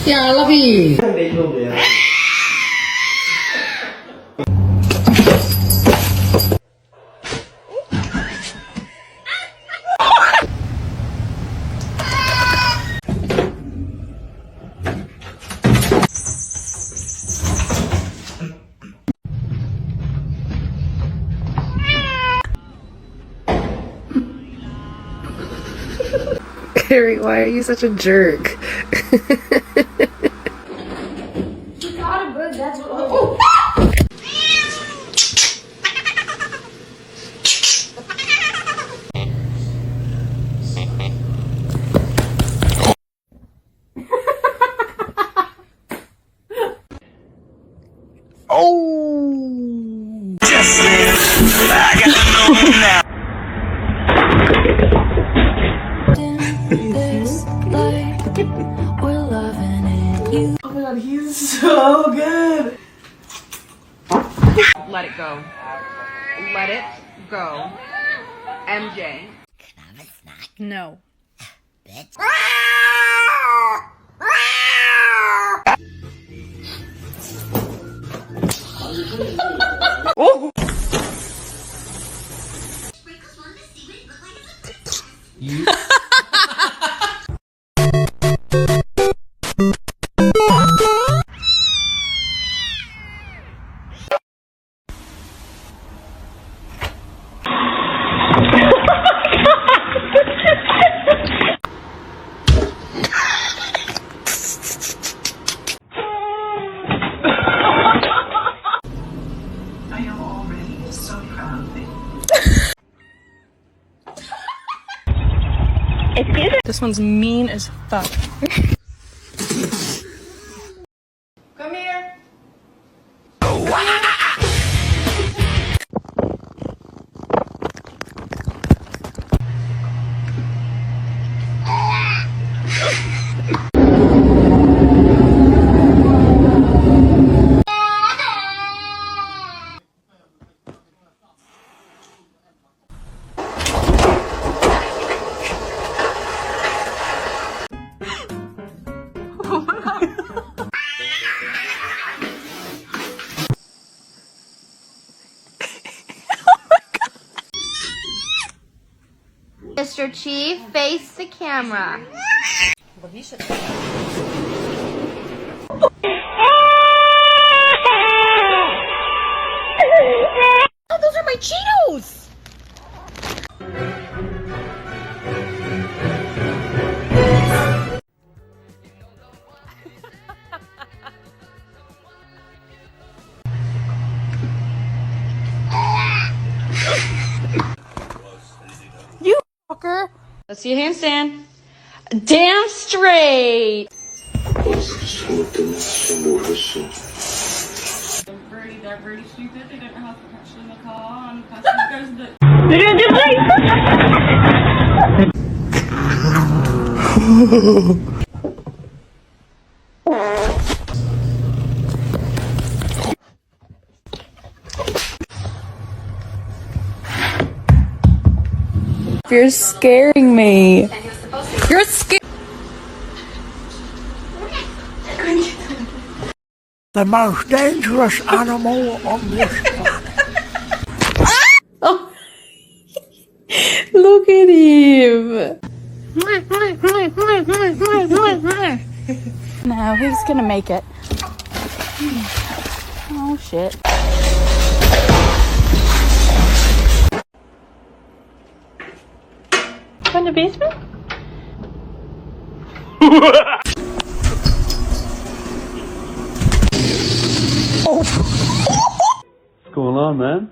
Darla भी Harry, why are you such a jerk? He caught a bird, that's what. Oh! Just I got to know now. Oh my god, he's so good. Let it go. Let it go. MJ. Can I have a snack? No. Bitch. Oh! You This one's mean as fuck. Come here. Mr. Chief, face the camera. Oh, those are my Cheetos! You fucker! Let's see a handstand. Damn straight! They're pretty stupid. They don't know how to catch in the car, and the person goes You're scaring me. You're scaring. The most dangerous animal on this planet. Oh. Look at him. No, who's gonna make it? Oh shit. In the basement? What's going on, man?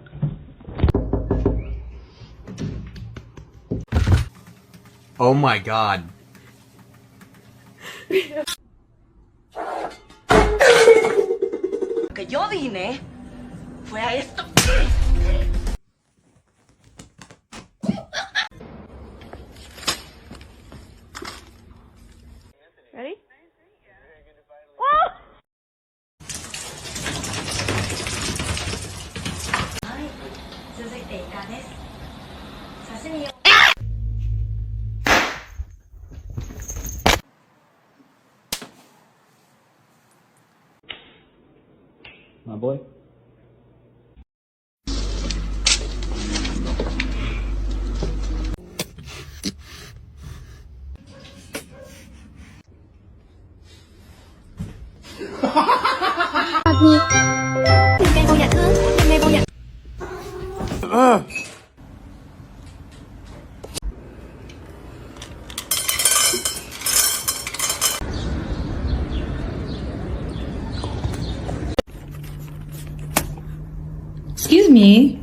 Oh my god. Que yo vine fue a esto. Ready? my boy. Excuse me.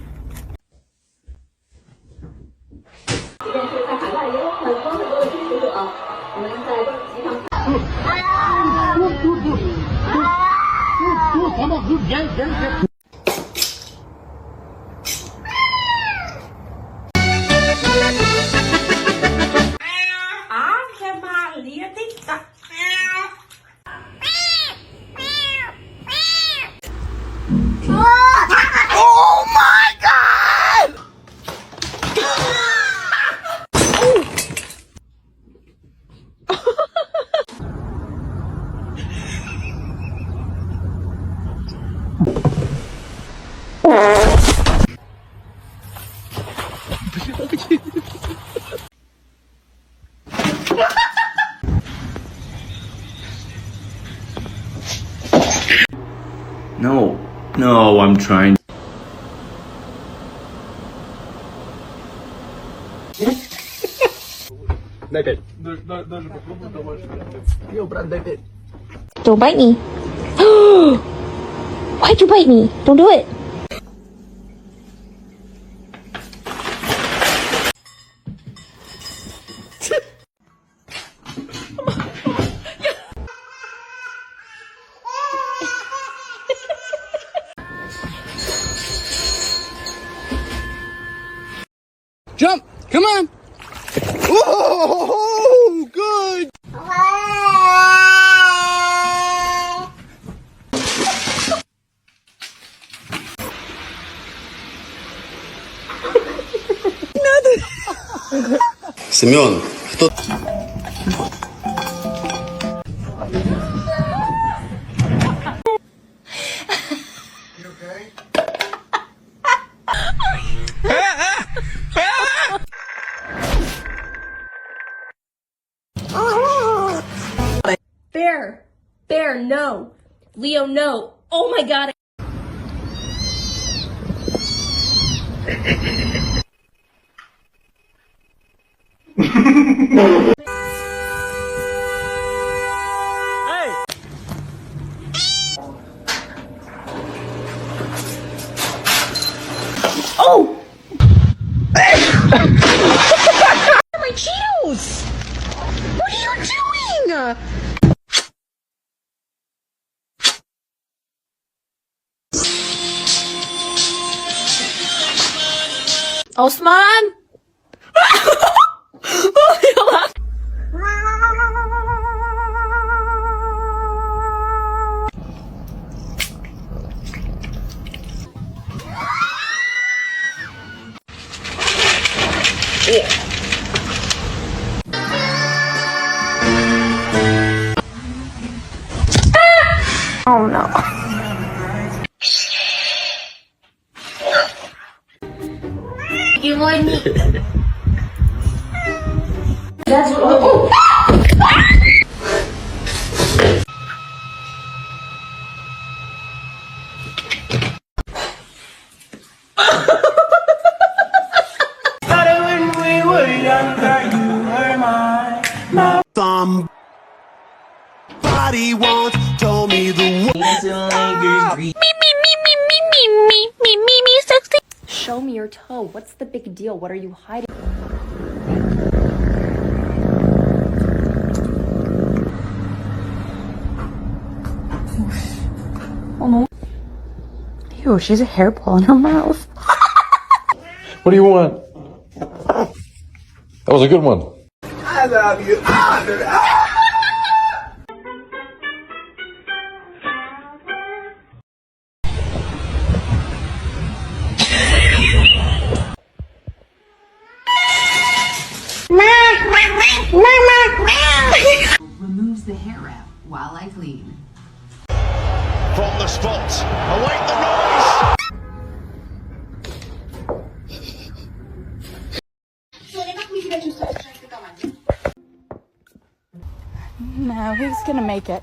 No, I'm trying. Don't bite me. Why'd you bite me? Don't do it. Jump! Come on! Oh, good! Семен, кто... Bear, no. Leo, no. Oh my god. Oh! My Cheetos! What are you doing? Osman? Oh no. You want me? That's what. Oh. Somebody once told me the Me, sexy. Show me your toe. What's the big deal? What are you hiding? Oh no. Ew, she has a hairball in her mouth. What do you want? That was a good one. I love you. Removes the hair wrap while I clean. From the spot, away No, he's gonna make it.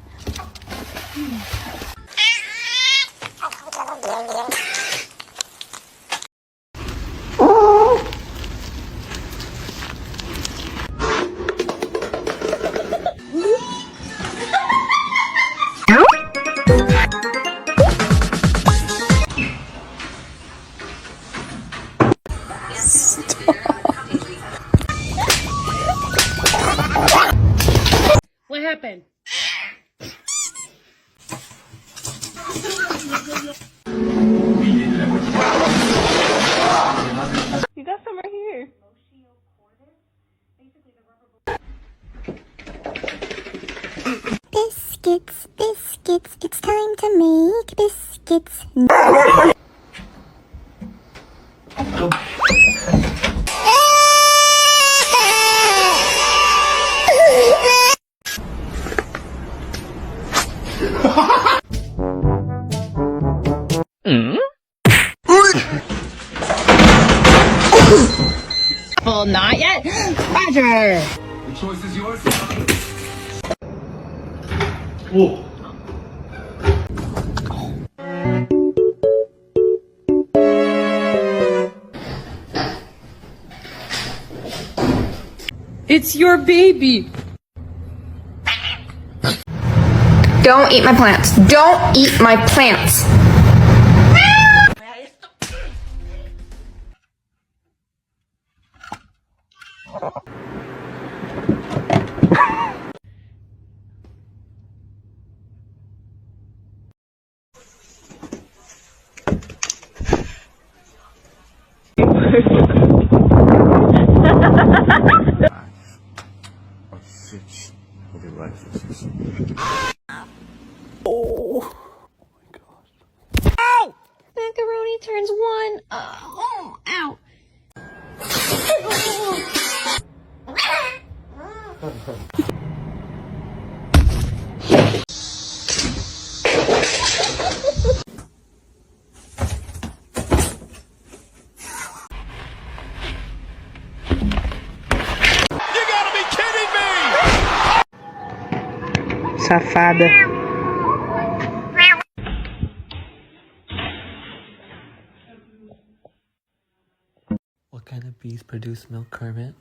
What happened? You got some right here. Biscuits, biscuits, it's time to make biscuits. Well, not yet. Roger. The choice is yours. Whoa. It's your baby. Don't eat my plants. Don't eat my plants. Macaroni turns one. Oh, ow. Safada. What kind of bees produce milk, Kermit?